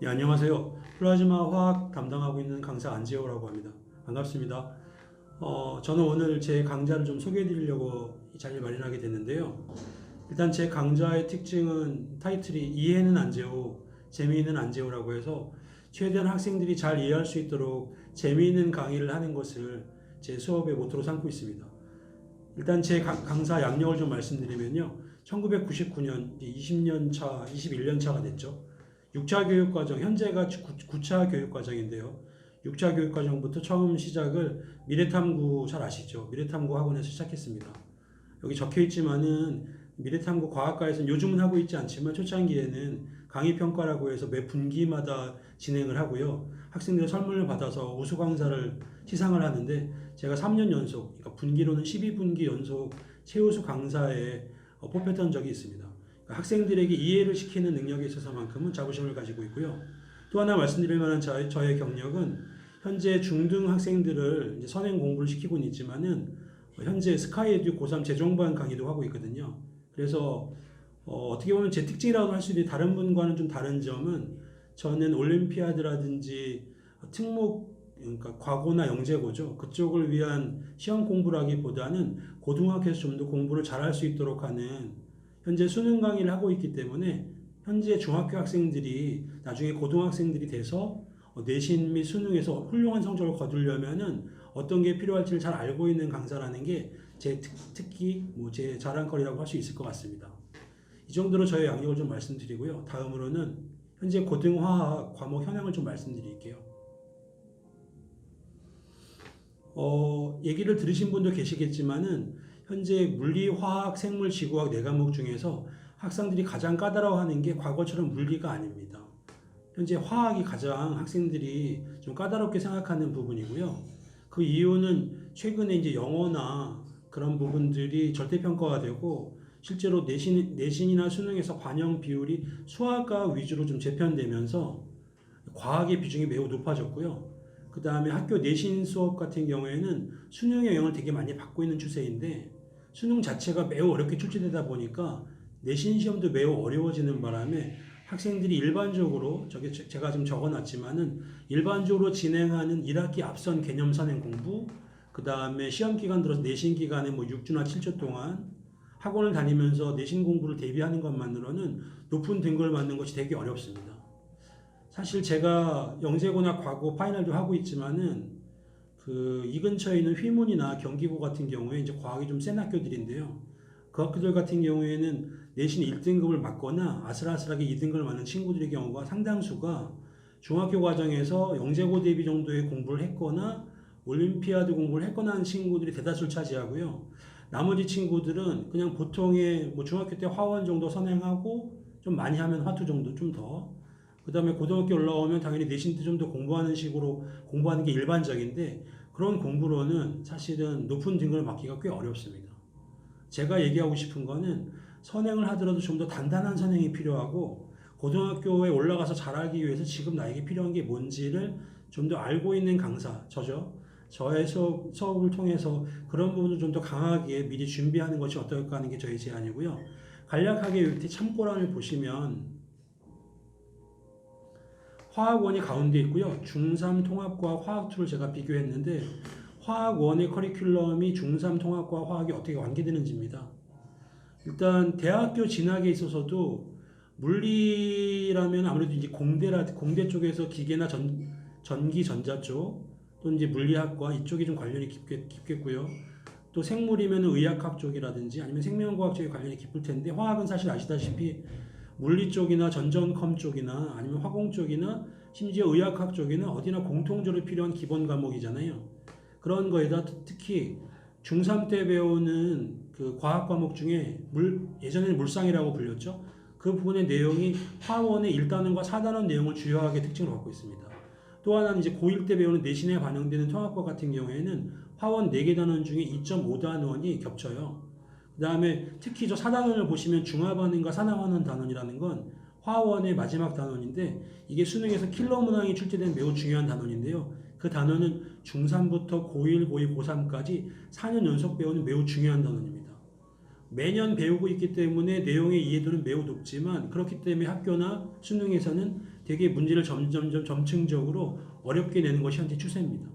네, 안녕하세요. 플라즈마 화학 담당하고 있는 강사 안지호라고 합니다. 반갑습니다. 저는 오늘 제 강좌를 좀 소개해 드리려고 이 자리를 마련하게 됐는데요. 일단 제 강좌의 특징은 타이틀이 이해는 안지호, 재미있는 안지호라고 해서 최대한 학생들이 잘 이해할 수 있도록 재미있는 강의를 하는 것을 제 수업의 모토로 삼고 있습니다. 일단 제 강사 양력을 좀 말씀드리면요. 1999년, 20년 차, 21년 차가 됐죠. 6차 교육과정, 현재가 9차 교육과정인데요. 6차 교육과정부터 처음 시작을 미래탐구 잘 아시죠? 미래탐구 학원에서 시작했습니다. 여기 적혀 있지만은 미래탐구 과학과에서는 요즘은 하고 있지 않지만 초창기에는 강의평가라고 해서 매 분기마다 진행을 하고요. 학생들의 설문을 받아서 우수 강사를 시상을 하는데 제가 3년 연속, 그러니까 분기로는 12분기 연속 최우수 강사에 뽑혔던 적이 있습니다. 그러니까 학생들에게 이해를 시키는 능력에 있어서만큼은 자부심을 가지고 있고요. 또 하나 말씀드릴 만한 저의 경력은 현재 중등 학생들을 이제 선행 공부를 시키고는 있지만은 현재 스카이에듀 고3 재종반 강의도 하고 있거든요. 그래서 어떻게 보면 제 특징이라고 할 수 있는 다른 분과는 좀 다른 점은 저는 올림피아드라든지 특목 그러니까 과고나 영재고죠. 그쪽을 위한 시험 공부라기보다는 고등학교에서 좀 더 공부를 잘할 수 있도록 하는 현재 수능 강의를 하고 있기 때문에 현재 중학교 학생들이 나중에 고등학생들이 돼서 내신 및 수능에서 훌륭한 성적을 거두려면은 어떤 게 필요할지를 잘 알고 있는 강사라는 게 제 특기, 제 자랑거리라고 할 수 있을 것 같습니다. 이 정도로 저의 양력을 좀 말씀드리고요. 다음으로는 현재 고등화학 과목 현황을 좀 말씀드릴게요. 얘기를 들으신 분도 계시겠지만은 현재 물리, 화학, 생물, 지구학 네 과목 중에서 학생들이 가장 까다로워하는 게 과거처럼 물리가 아닙니다. 현재 화학이 가장 학생들이 좀 까다롭게 생각하는 부분이고요. 그 이유는 최근에 이제 영어나 그런 부분들이 절대평가가 되고 실제로 내신이나 수능에서 반영 비율이 수학과 위주로 좀 재편되면서 과학의 비중이 매우 높아졌고요. 그 다음에 학교 내신 수업 같은 경우에는 수능의 영향을 되게 많이 받고 있는 추세인데 수능 자체가 매우 어렵게 출제되다 보니까 내신 시험도 매우 어려워지는 바람에 학생들이 일반적으로 제가 지금 적어놨지만은 일반적으로 진행하는 1학기 앞선 개념 선행 공부 그 다음에 시험 기간 들어서 내신 기간에 6주나 7주 동안 학원을 다니면서 내신 공부를 대비하는 것만으로는 높은 등급을 받는 것이 되게 어렵습니다. 사실 제가 영재고나 과고 파이널도 하고 있지만은 이 근처에 있는 휘문이나 경기고 같은 경우에 이제 과학이 좀 센 학교들인데요. 그 학교들 같은 경우에는 내신 1등급을 맞거나 아슬아슬하게 2등급을 맞는 친구들의 경우가 상당수가 중학교 과정에서 영재고 대비 정도의 공부를 했거나 올림피아드 공부를 했거나 하는 친구들이 대다수를 차지하고요. 나머지 친구들은 그냥 보통의 중학교 때 화원 정도 선행하고 좀 많이 하면 화투 정도 좀 더. 그 다음에 고등학교 올라오면 당연히 내신 때 좀 더 공부하는 식으로 공부하는 게 일반적인데 그런 공부로는 사실은 높은 등급을 받기가 꽤 어렵습니다. 제가 얘기하고 싶은 거는 선행을 하더라도 좀 더 단단한 선행이 필요하고 고등학교에 올라가서 잘하기 위해서 지금 나에게 필요한 게 뭔지를 좀 더 알고 있는 강사, 저의 수업을 통해서 그런 부분을 좀 더 강하게 미리 준비하는 것이 어떨까 하는 게 저의 제안이고요. 간략하게 이렇게 참고란을 보시면 화학원이 가운데 있고요. 중3 통합과 화학2를 제가 비교했는데 화학원의 커리큘럼이 중3 통합과 화학이 어떻게 완계되는지입니다. 일단 대학교 진학에 있어서도 물리라면 아무래도 이제 공대 쪽에서 기계나 전기 전자 쪽 또 이제 물리학과 이쪽이 좀 관련이 깊겠고요. 또 생물이면 의학학 쪽이라든지 아니면 생명과학 쪽에 관련이 깊을 텐데 화학은 사실 아시다시피 물리 쪽이나 전전컴 쪽이나 아니면 화공 쪽이나 심지어 의학학 쪽에는 어디나 공통적으로 필요한 기본 과목이잖아요. 그런 거에다 특히 중3 때 배우는 그 과학 과목 중에 예전에는 물상이라고 불렸죠. 그 부분의 내용이 화원의 1단원과 4단원 내용을 주요하게 특징을 갖고 있습니다. 또 하나는 이제 고1 때 배우는 내신에 반영되는 통합과 같은 경우에는 화원 4개 단원 중에 2.5단원이 겹쳐요. 그 다음에 특히 저 4단원을 보시면 중화반응과 산화환원 단원이라는 건 화원의 마지막 단원인데 이게 수능에서 킬러 문항이 출제된 매우 중요한 단원인데요. 그 단원은 중3부터 고1, 고2, 고3까지 4년 연속 배우는 매우 중요한 단원입니다. 매년 배우고 있기 때문에 내용의 이해도는 매우 높지만 그렇기 때문에 학교나 수능에서는 되게 문제를 점점점 점층적으로 어렵게 내는 것이 현재 추세입니다.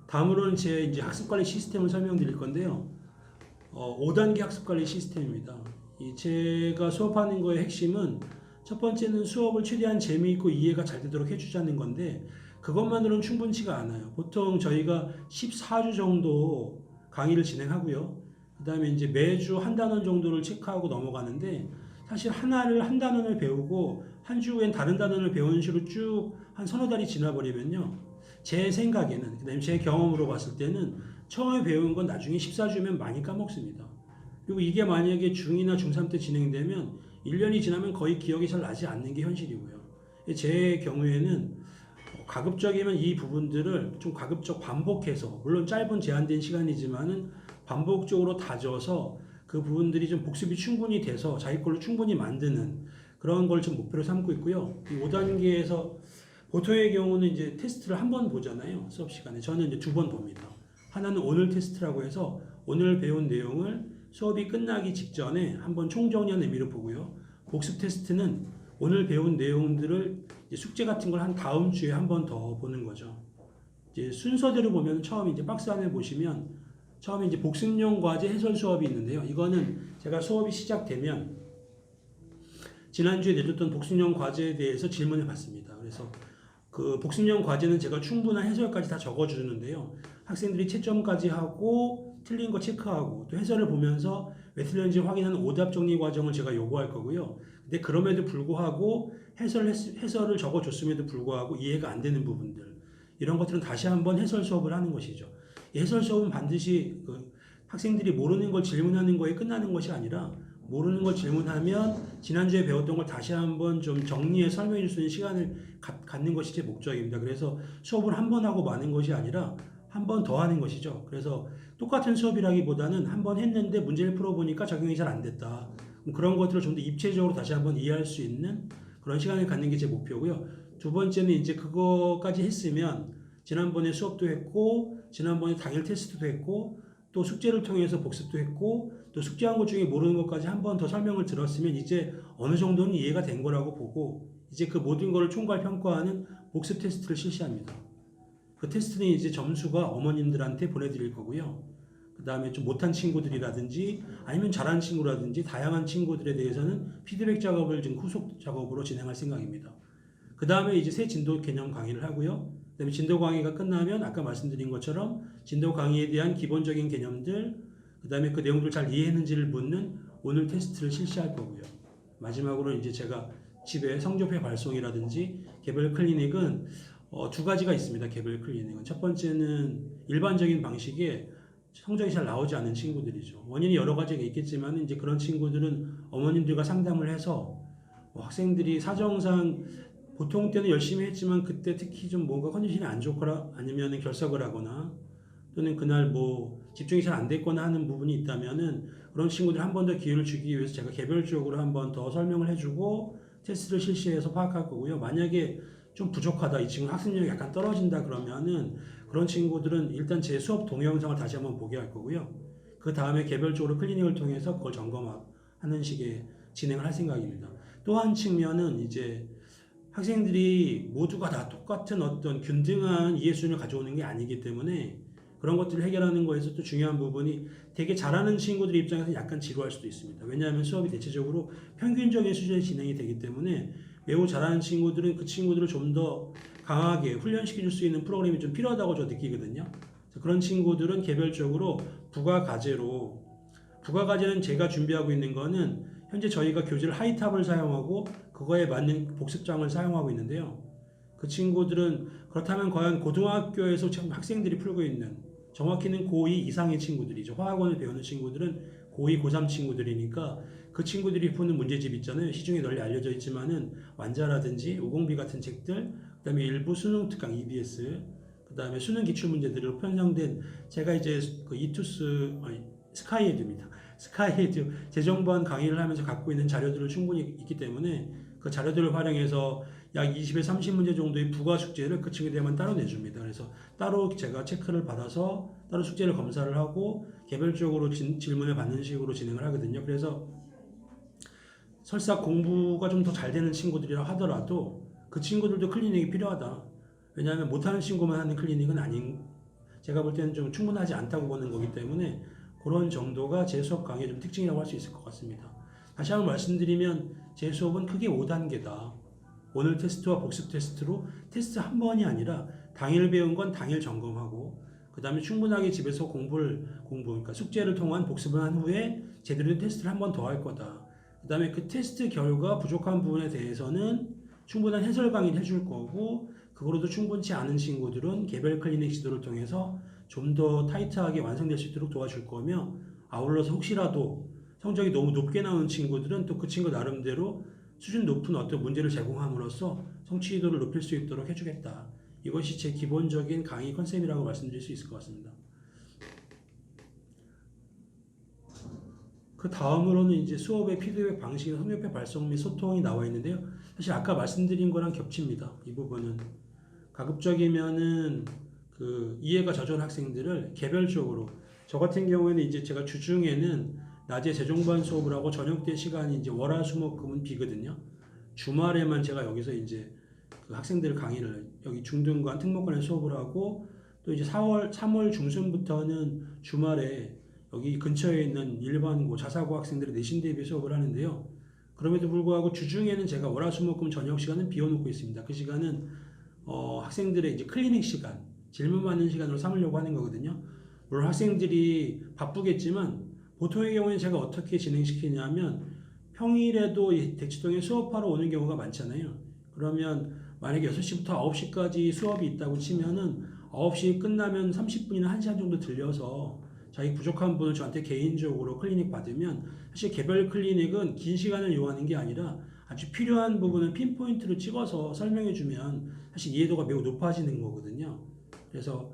다음으로는 제 이제 학습관리 시스템을 설명드릴 건데요. 5단계 학습관리 시스템입니다. 제가 수업하는 거의 핵심은 첫 번째는 수업을 최대한 재미있고 이해가 잘 되도록 해주자는 건데 그것만으로는 충분치가 않아요. 보통 저희가 14주 정도 강의를 진행하고요. 그 다음에 이제 매주 한 단원 정도를 체크하고 넘어가는데 사실 하나를 한 단원을 배우고 한 주 후엔 다른 단원을 배우는 식으로 쭉 한 서너 달이 지나버리면요. 제 생각에는, 그 다음에 제 경험으로 봤을 때는 처음에 배운 건 나중에 14주면 많이 까먹습니다. 그리고 이게 만약에 중2나 중3 때 진행되면 1년이 지나면 거의 기억이 잘 나지 않는 게 현실이고요. 제 경우에는 가급적이면 이 부분들을 좀 가급적 반복해서, 물론 짧은 제한된 시간이지만은 반복적으로 다져서 그 부분들이 좀 복습이 충분히 돼서 자기 걸로 충분히 만드는 그런 걸 좀 목표로 삼고 있고요. 이 5단계에서 보통의 경우는 이제 테스트를 한 번 보잖아요. 수업 시간에. 저는 이제 2번 봅니다. 하나는 오늘 테스트라고 해서 오늘 배운 내용을 수업이 끝나기 직전에 한번 총정리한 의미로 보고요. 복습 테스트는 오늘 배운 내용들을 숙제 같은 걸 한 다음 주에 한 번 더 보는 거죠. 이제 순서대로 보면 처음 이제 박스 안에 보시면 처음에 이제 복습용 과제 해설 수업이 있는데요. 이거는 제가 수업이 시작되면 지난주에 내줬던 복습용 과제에 대해서 질문을 받습니다. 그래서 그 복습용 과제는 제가 충분한 해설까지 다 적어주는데요. 학생들이 채점까지 하고 틀린 거 체크하고 또 해설을 보면서 왜 틀렸는지 확인하는 오답 정리 과정을 제가 요구할 거고요. 근데 그럼에도 불구하고 해설을 적어줬음에도 불구하고 이해가 안 되는 부분들 이런 것들은 다시 한번 해설 수업을 하는 것이죠. 이 해설 수업은 반드시 그 학생들이 모르는 걸 질문하는 거에 끝나는 것이 아니라 모르는 걸 질문하면 지난주에 배웠던 걸 다시 한번 좀 정리해 설명해 줄 수 있는 시간을 갖는 것이 제 목적입니다. 그래서 수업을 한 번 하고 마는 것이 아니라 한 번 더 하는 것이죠. 그래서 똑같은 수업이라기보다는 한 번 했는데 문제를 풀어보니까 적용이 잘 안 됐다. 그런 것들을 좀 더 입체적으로 다시 한번 이해할 수 있는 그런 시간을 갖는 게 제 목표고요. 두 번째는 이제 그거까지 했으면 지난번에 수업도 했고 지난번에 당일 테스트도 했고 또 숙제를 통해서 복습도 했고 또 숙제한 것 중에 모르는 것까지 한 번 더 설명을 들었으면 이제 어느 정도는 이해가 된 거라고 보고 이제 그 모든 것을 총괄 평가하는 복습 테스트를 실시합니다. 그 테스트는 이제 점수가 어머님들한테 보내드릴 거고요. 그 다음에 좀 못한 친구들이라든지 아니면 잘한 친구라든지 다양한 친구들에 대해서는 피드백 작업을 지금 후속 작업으로 진행할 생각입니다. 그 다음에 이제 새 진도 개념 강의를 하고요. 그 다음에 진도 강의가 끝나면 아까 말씀드린 것처럼 진도 강의에 대한 기본적인 개념들, 그 다음에 그 내용들을 잘 이해했는지를 묻는 오늘 테스트를 실시할 거고요. 마지막으로 이제 제가 집에 성적표 발송이라든지 개별 클리닉은 두 가지가 있습니다. 개별 클리닉은. 첫 번째는 일반적인 방식의 성적이 잘 나오지 않는 친구들이죠. 원인이 여러 가지가 있겠지만 이제 그런 친구들은 어머님들과 상담을 해서 학생들이 사정상 보통 때는 열심히 했지만 그때 특히 좀 뭔가 컨디션이 안 좋거나 아니면 결석을 하거나 또는 그날 뭐 집중이 잘 안 됐거나 하는 부분이 있다면은 그런 친구들 한 번 더 기회를 주기 위해서 제가 개별적으로 한 번 더 설명을 해주고 테스트를 실시해서 파악할 거고요. 만약에 좀 부족하다, 이 친구 학습력이 약간 떨어진다 그러면은 그런 친구들은 일단 제 수업 동영상을 다시 한번 보게 할 거고요. 그 다음에 개별적으로 클리닉을 통해서 그걸 점검하는 식의 진행을 할 생각입니다. 또 한 측면은 이제 학생들이 모두가 다 똑같은 어떤 균등한 이해 수준을 가져오는 게 아니기 때문에 그런 것들을 해결하는 거에서 또 중요한 부분이 되게 잘하는 친구들 입장에서 약간 지루할 수도 있습니다. 왜냐하면 수업이 대체적으로 평균적인 수준에 진행이 되기 때문에 매우 잘하는 친구들은 그 친구들을 좀 더 강하게 훈련시켜 줄 수 있는 프로그램이 좀 필요하다고 저 느끼거든요. 그런 친구들은 개별적으로 부가과제는 제가 준비하고 있는 거는 현재 저희가 교재를 하이탑을 사용하고 그거에 맞는 복습장을 사용하고 있는데요. 그 친구들은 그렇다면 과연 고등학교에서 지금 학생들이 풀고 있는 정확히는 고2 이상의 친구들이죠. 화학원을 배우는 친구들은 고2, 고3 친구들이니까 그 친구들이 푸는 문제집 있잖아요. 시중에 널리 알려져 있지만은 완자라든지 오공비 같은 책들, 그다음에 일부 수능 특강 EBS, 그다음에 수능 기출 문제들로 편성된 제가 이제 그 스카이에듀입니다. 스카이에듀 재정보안 강의를 하면서 갖고 있는 자료들을 충분히 있기 때문에 그 자료들을 활용해서 약 20에서 30문제 정도의 부가 숙제를 그 친구들에만 따로 내줍니다. 그래서 따로 제가 체크를 받아서 따로 숙제를 검사를 하고 개별적으로 질문을 받는 식으로 진행을 하거든요. 그래서 설사 공부가 좀 더 잘 되는 친구들이라 하더라도 그 친구들도 클리닉이 필요하다. 왜냐하면 못하는 친구만 하는 클리닉은 아닌, 제가 볼 때는 좀 충분하지 않다고 보는 거기 때문에 그런 정도가 제 수업 강의의 좀 특징이라고 할 수 있을 것 같습니다. 다시 한번 말씀드리면 제 수업은 크게 5단계다. 오늘 테스트와 복습 테스트로 테스트 한 번이 아니라 당일 배운 건 당일 점검하고 그 다음에 충분하게 집에서 그러니까 숙제를 통한 복습을 한 후에 제대로 된 테스트를 한 번 더 할 거다. 그 다음에 그 테스트 결과 부족한 부분에 대해서는 충분한 해설 강의를 해줄 거고 그거로도 충분치 않은 친구들은 개별 클리닉 지도를 통해서 좀 더 타이트하게 완성될 수 있도록 도와줄 거며 아울러서 혹시라도 성적이 너무 높게 나오는 친구들은 또 그 친구 나름대로 수준 높은 어떤 문제를 제공함으로써 성취도를 높일 수 있도록 해주겠다. 이것이 제 기본적인 강의 컨셉이라고 말씀드릴 수 있을 것 같습니다. 그 다음으로는 이제 수업의 피드백 방식, 성적표 발송 및 소통이 나와 있는데요. 사실 아까 말씀드린 거랑 겹칩니다. 이 부분은 가급적이면은 그 이해가 저조한 학생들을 개별적으로, 저 같은 경우에는 이제 제가 주중에는 낮에 재종반 수업을 하고 저녁 때 시간이 이제 월화수목금은 비거든요. 주말에만 제가 여기서 이제 그 학생들 강의를 여기 중등관 특목반에 수업을 하고 또 이제 3월 중순부터는 주말에 여기 근처에 있는 일반고 자사고 학생들의 내신 대비 수업을 하는데요. 그럼에도 불구하고 주중에는 제가 월화수목금 저녁 시간은 비워놓고 있습니다. 그 시간은 학생들의 이제 클리닉 시간, 질문 받는 시간으로 삼으려고 하는 거거든요. 물론 학생들이 바쁘겠지만 보통의 경우에는 제가 어떻게 진행시키냐면 평일에도 대치동에 수업하러 오는 경우가 많잖아요. 그러면 만약에 6시부터 9시까지 수업이 있다고 치면은 9시 끝나면 30분이나 1시간 정도 들려서 자기 부족한 분을 저한테 개인적으로 클리닉 받으면 사실 개별 클리닉은 긴 시간을 요하는 게 아니라 아주 필요한 부분을 핀포인트로 찍어서 설명해 주면 사실 이해도가 매우 높아지는 거거든요. 그래서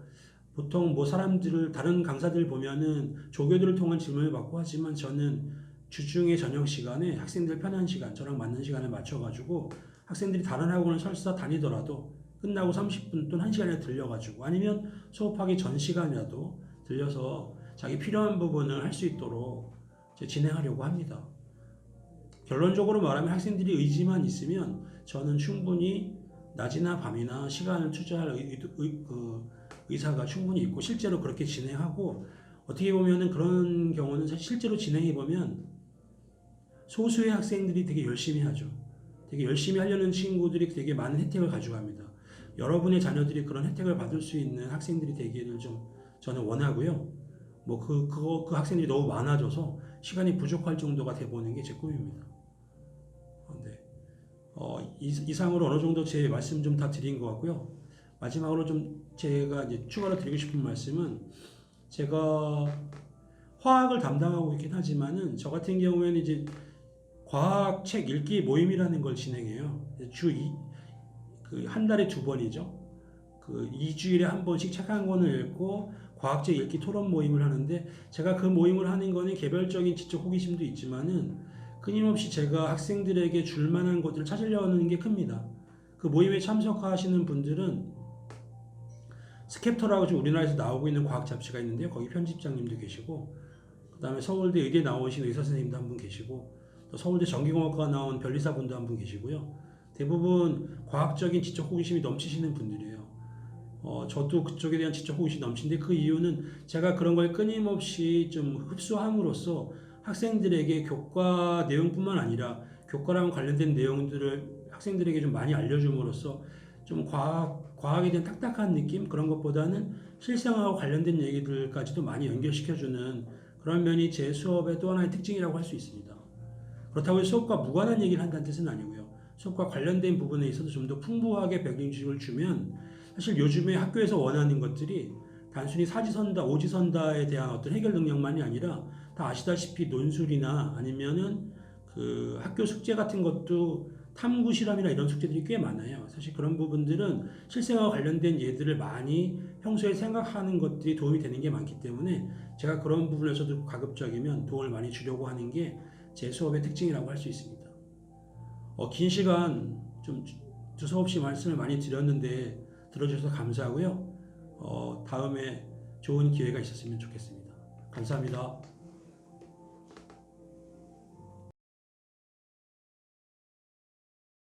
보통 뭐 사람들을 다른 강사들 보면은 조교들을 통한 질문을 받고 하지만 저는 주중에 저녁 시간에 학생들 편한 시간, 저랑 맞는 시간에 맞춰가지고 학생들이 다른 학원을 설사 다니더라도 끝나고 30분 또는 1시간에 들려가지고 아니면 수업하기 전 시간이라도 들려서 자기 필요한 부분을 할 수 있도록 진행하려고 합니다. 결론적으로 말하면 학생들이 의지만 있으면 저는 충분히 낮이나 밤이나 시간을 투자할 의사가 충분히 있고 실제로 그렇게 진행하고 어떻게 보면은 그런 경우는 사실 실제로 진행해 보면 소수의 학생들이 되게 열심히 하죠. 되게 열심히 하려는 친구들이 되게 많은 혜택을 가져갑니다. 여러분의 자녀들이 그런 혜택을 받을 수 있는 학생들이 되기를 좀 저는 원하고요. 뭐 그 학생들이 너무 많아져서 시간이 부족할 정도가 돼보는 게 제 꿈입니다. 네. 이상으로 어느 정도 제 말씀 좀 다 드린 것 같고요. 마지막으로 좀 제가 이제 추가로 드리고 싶은 말씀은 제가 화학을 담당하고 있긴 하지만은 저 같은 경우에는 이제 과학책 읽기 모임이라는 걸 진행해요. 한 달에 2번이죠. 그 2주일에 한 번씩 책 한 권을 읽고 과학책 읽기 토론 모임을 하는데 제가 그 모임을 하는 거는 개별적인 지적 호기심도 있지만은 끊임없이 제가 학생들에게 줄 만한 것들을 찾으려는 게 큽니다. 그 모임에 참석하시는 분들은 스캡터라고 지금 우리나라에서 나오고 있는 과학 잡지가 있는데요. 거기 편집장님도 계시고 그 다음에 서울대 의대 나오신 의사 선생님도 한 분 계시고 또 서울대 전기공학과 나온 변리사분도 한 분 계시고요. 대부분 과학적인 지적 호기심이 넘치시는 분들이에요. 저도 그쪽에 대한 지적 호기심이 넘치는데 그 이유는 제가 그런 걸 끊임없이 좀 흡수함으로써 학생들에게 교과 내용뿐만 아니라 교과랑 관련된 내용들을 학생들에게 좀 많이 알려줌으로써 좀 과학에 대한 딱딱한 느낌 그런 것보다는 실생활과 관련된 얘기들까지도 많이 연결시켜주는 그런 면이 제 수업의 또 하나의 특징이라고 할 수 있습니다. 그렇다고 수업과 무관한 얘기를 한다는 뜻은 아니고요. 수업과 관련된 부분에 있어서 좀 더 풍부하게 백링 지식을 주면 사실 요즘에 학교에서 원하는 것들이 단순히 사지선다, 오지선다에 대한 어떤 해결 능력만이 아니라 다 아시다시피 논술이나 아니면은 그 학교 숙제 같은 것도 탐구 실험이나 이런 숙제들이 꽤 많아요. 사실 그런 부분들은 실생활과 관련된 예들을 많이 평소에 생각하는 것들이 도움이 되는 게 많기 때문에 제가 그런 부분에서도 가급적이면 도움을 많이 주려고 하는 게 제 수업의 특징이라고 할 수 있습니다. 긴 시간 좀 두서없이 말씀을 많이 드렸는데 들어주셔서 감사하고요. 다음에 좋은 기회가 있었으면 좋겠습니다. 감사합니다.